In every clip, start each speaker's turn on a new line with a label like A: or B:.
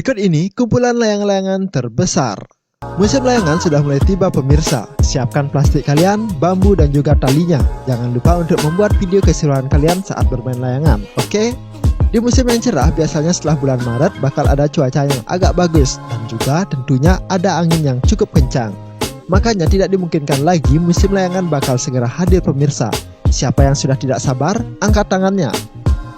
A: Berikut ini kumpulan layang-layangan terbesar. Musim layangan sudah mulai tiba pemirsa. Siapkan plastik kalian, bambu dan juga talinya. Jangan lupa untuk membuat video keseruan kalian saat bermain layangan, oke? Di musim yang cerah biasanya setelah bulan Maret bakal ada cuaca yang agak bagus. Dan juga tentunya ada angin yang cukup kencang. Makanya tidak dimungkinkan lagi musim layangan bakal segera hadir pemirsa. Siapa yang sudah tidak sabar, angkat tangannya.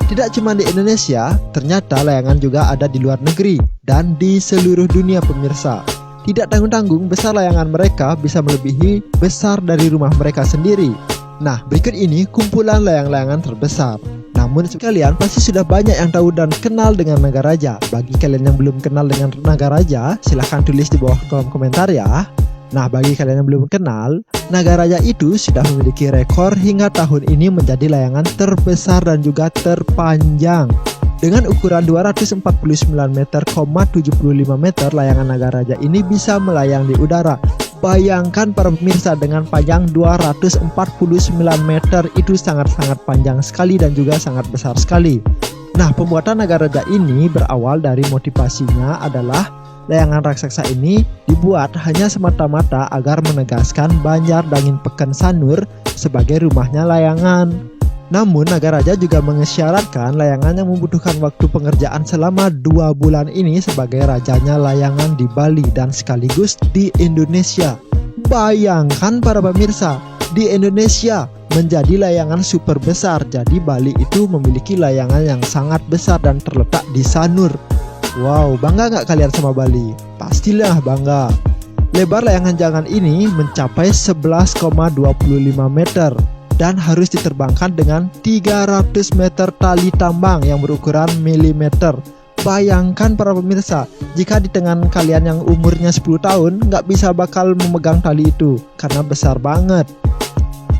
A: Tidak cuma di Indonesia, ternyata layangan juga ada di luar negeri dan di seluruh dunia pemirsa. Tidak tanggung-tanggung besar layangan mereka bisa melebihi besar dari rumah mereka sendiri. Nah, berikut ini kumpulan layang-layangan terbesar. Namun sekalian pasti sudah banyak yang tahu dan kenal dengan naga raja. Bagi kalian yang belum kenal dengan naga raja, silahkan tulis di bawah kolom komentar ya. Nah, bagi kalian yang belum kenal, naga raja itu sudah memiliki rekor hingga tahun ini menjadi layangan terbesar dan juga terpanjang. Dengan ukuran 249 meter, 75 meter, layangan naga raja ini bisa melayang di udara. Bayangkan para pemirsa, dengan panjang 249 meter, itu sangat-sangat panjang sekali dan juga sangat besar sekali. Nah, pembuatan naga raja ini berawal dari motivasinya adalah layangan raksasa ini dibuat hanya semata-mata agar menegaskan Banjar Dangin Peken Sanur sebagai rumahnya layangan. Namun naga raja juga mengisyaratkan layangan yang membutuhkan waktu pengerjaan selama 2 bulan ini sebagai rajanya layangan di Bali dan sekaligus di Indonesia. Bayangkan para pemirsa, di Indonesia menjadi layangan super besar. Jadi Bali itu memiliki layangan yang sangat besar dan terletak di Sanur. Wow, bangga nggak kalian sama Bali? Pastilah bangga. Lebar layangan jangan ini mencapai 11,25 meter dan harus diterbangkan dengan 300 meter tali tambang yang berukuran milimeter. Bayangkan para pemirsa, jika di tangan kalian yang umurnya 10 tahun nggak bisa bakal memegang tali itu karena besar banget.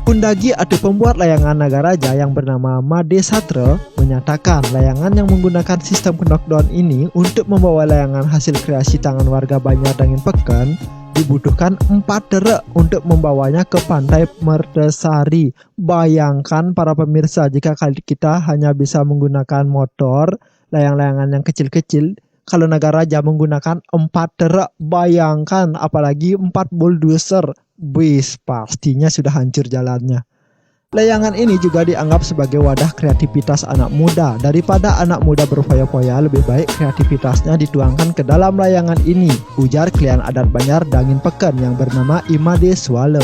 A: Undagi atau pembuat layangan naga raja yang bernama Made Satra menyatakan layangan yang menggunakan sistem knockdown ini untuk membawa layangan hasil kreasi tangan warga Banjar Dangin Peken dibutuhkan 4 derek untuk membawanya ke pantai Mertesari. Bayangkan para pemirsa, jika kita hanya bisa menggunakan motor, layang-layangan yang kecil-kecil, kalau naga raja menggunakan 4 derek, bayangkan apalagi 4 bulldozer. Bis, pastinya sudah hancur jalannya. Layangan ini juga dianggap sebagai wadah kreativitas anak muda. Daripada anak muda berfoya-foya, lebih baik kreativitasnya dituangkan ke dalam layangan ini, ujar klien adat Banjar Dangin Peken yang bernama Imade Swale.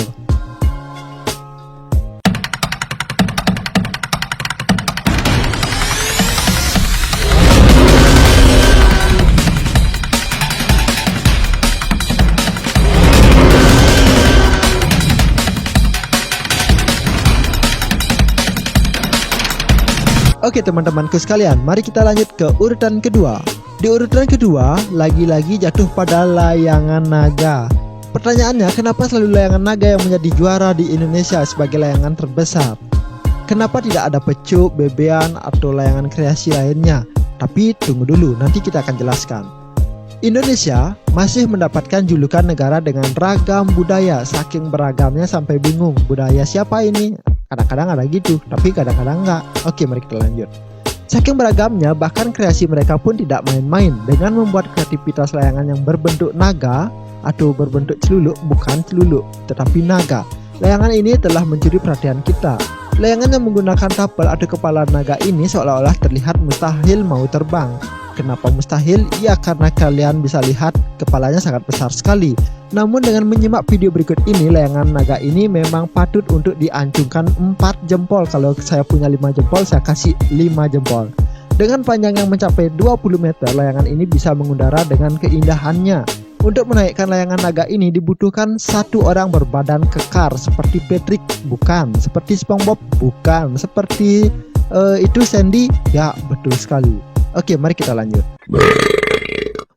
A: Oke teman-temanku sekalian, mari kita lanjut ke urutan kedua. Di urutan kedua, lagi-lagi jatuh pada layangan naga. Pertanyaannya, kenapa selalu layangan naga yang menjadi juara di Indonesia sebagai layangan terbesar? Kenapa tidak ada pecuk, bebean, atau layangan kreasi lainnya? Tapi tunggu dulu, nanti kita akan jelaskan. Indonesia masih mendapatkan julukan negara dengan ragam budaya. Saking beragamnya sampai bingung, budaya siapa ini? Kadang-kadang ada gitu, tapi kadang-kadang enggak. Oke, mari kita lanjut. Saking beragamnya, bahkan kreasi mereka pun tidak main-main dengan membuat kreativitas layangan yang berbentuk naga atau berbentuk celuluk, bukan celuluk, tetapi naga. Layangan ini telah mencuri perhatian kita. Layangan yang menggunakan tapel atau kepala naga ini seolah-olah terlihat mustahil mau terbang. Kenapa mustahil? Ya karena kalian bisa lihat kepalanya sangat besar sekali. Namun dengan menyimak video berikut ini, layangan naga ini memang patut untuk diacungkan 4 jempol. Kalau saya punya 5 jempol, saya kasih 5 jempol. Dengan panjang yang mencapai 20 meter, layangan ini bisa mengudara dengan keindahannya. Untuk menaikkan layangan naga ini dibutuhkan 1 orang berbadan kekar seperti Patrick, bukan. Seperti SpongeBob, bukan. Seperti itu Sandy, ya betul sekali. Oke, mari kita lanjut.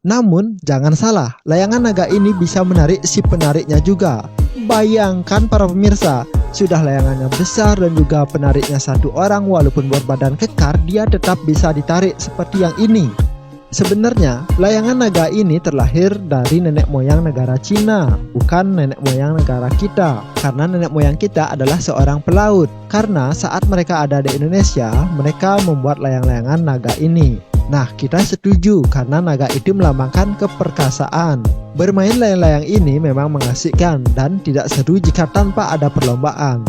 A: Namun jangan salah, layangan naga ini bisa menarik si penariknya juga. Bayangkan para pemirsa, sudah layangannya besar dan juga penariknya 1 orang, walaupun berbadan kekar, dia tetap bisa ditarik seperti yang ini. Sebenarnya layangan naga ini terlahir dari nenek moyang negara Cina, bukan nenek moyang negara kita. Karena nenek moyang kita adalah seorang pelaut. Karena saat mereka ada di Indonesia, mereka membuat layang-layangan naga ini. Nah, kita setuju karena naga itu melambangkan keperkasaan. Bermain layang-layang ini memang mengasihkan dan tidak seru jika tanpa ada perlombaan.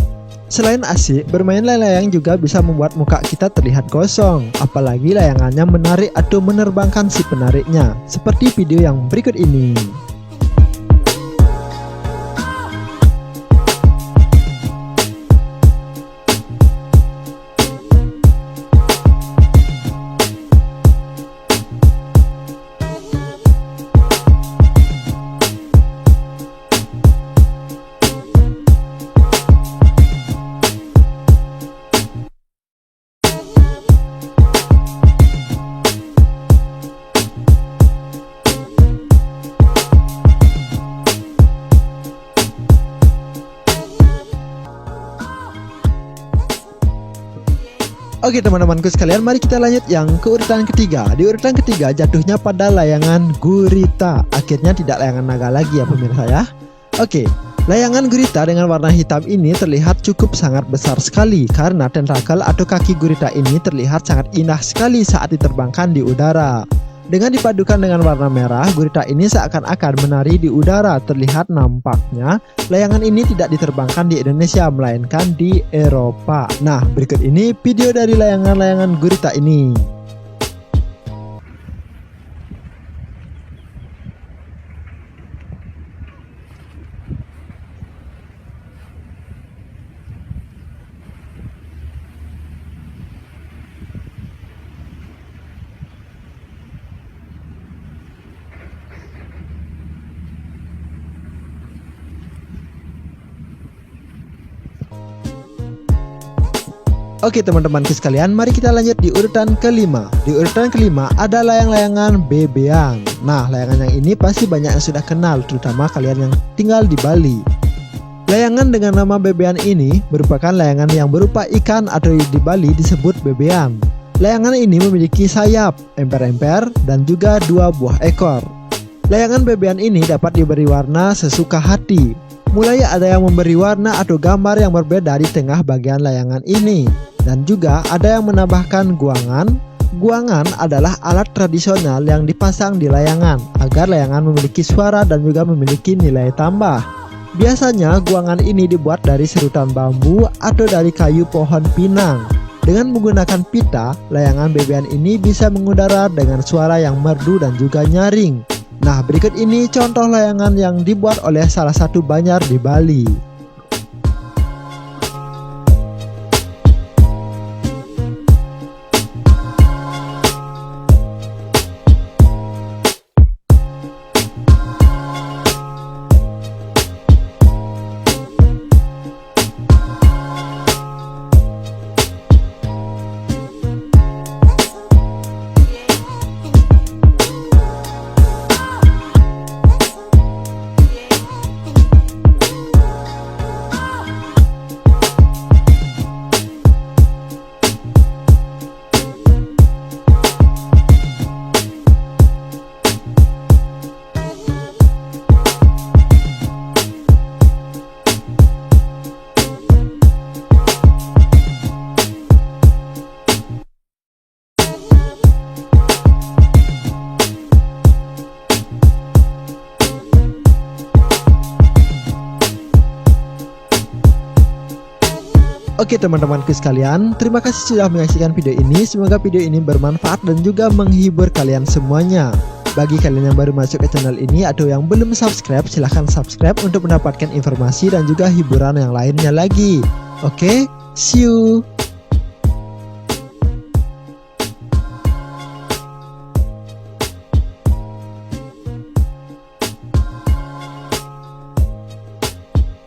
A: Selain asik, bermain layang-layang juga bisa membuat muka kita terlihat kosong, apalagi layangannya menarik atau menerbangkan si penariknya, seperti video yang berikut ini. Oke teman-temanku sekalian, mari kita lanjut yang ke urutan ketiga. Di urutan ketiga jatuhnya pada layangan gurita. Akhirnya tidak layangan naga lagi ya pemirsa ya. Oke, layangan gurita dengan warna hitam ini terlihat cukup sangat besar sekali karena tentakel atau kaki gurita ini terlihat sangat indah sekali saat diterbangkan di udara. Dengan dipadukan dengan warna merah, gurita ini seakan-akan menari di udara. Terlihat nampaknya layangan ini tidak diterbangkan di Indonesia, melainkan di Eropa. Nah, berikut ini video dari layangan-layangan gurita ini. Oke teman-temanku sekalian, mari kita lanjut di urutan kelima. Di urutan kelima ada layang-layangan bebean. Nah, layangan yang ini pasti banyak yang sudah kenal, terutama kalian yang tinggal di Bali. Layangan dengan nama bebean ini merupakan layangan yang berupa ikan atau di Bali disebut bebean. Layangan ini memiliki sayap, emper-emper, dan juga 2 buah ekor. Layangan bebean ini dapat diberi warna sesuka hati. Mulai ada yang memberi warna atau gambar yang berbeda di tengah bagian layangan ini. Dan juga ada yang menambahkan guangan. Guangan adalah alat tradisional yang dipasang di layangan agar layangan memiliki suara dan juga memiliki nilai tambah. Biasanya guangan ini dibuat dari serutan bambu atau dari kayu pohon pinang. Dengan menggunakan pita, layangan bebean ini bisa mengudara dengan suara yang merdu dan juga nyaring. Nah, berikut ini contoh layangan yang dibuat oleh salah satu banjar di Bali. Oke teman-temanku sekalian, terima kasih sudah menyaksikan video ini. Semoga video ini bermanfaat dan juga menghibur kalian semuanya. Bagi kalian yang baru masuk ke channel ini atau yang belum subscribe, silahkan subscribe untuk mendapatkan informasi dan juga hiburan yang lainnya lagi. Oke, see you.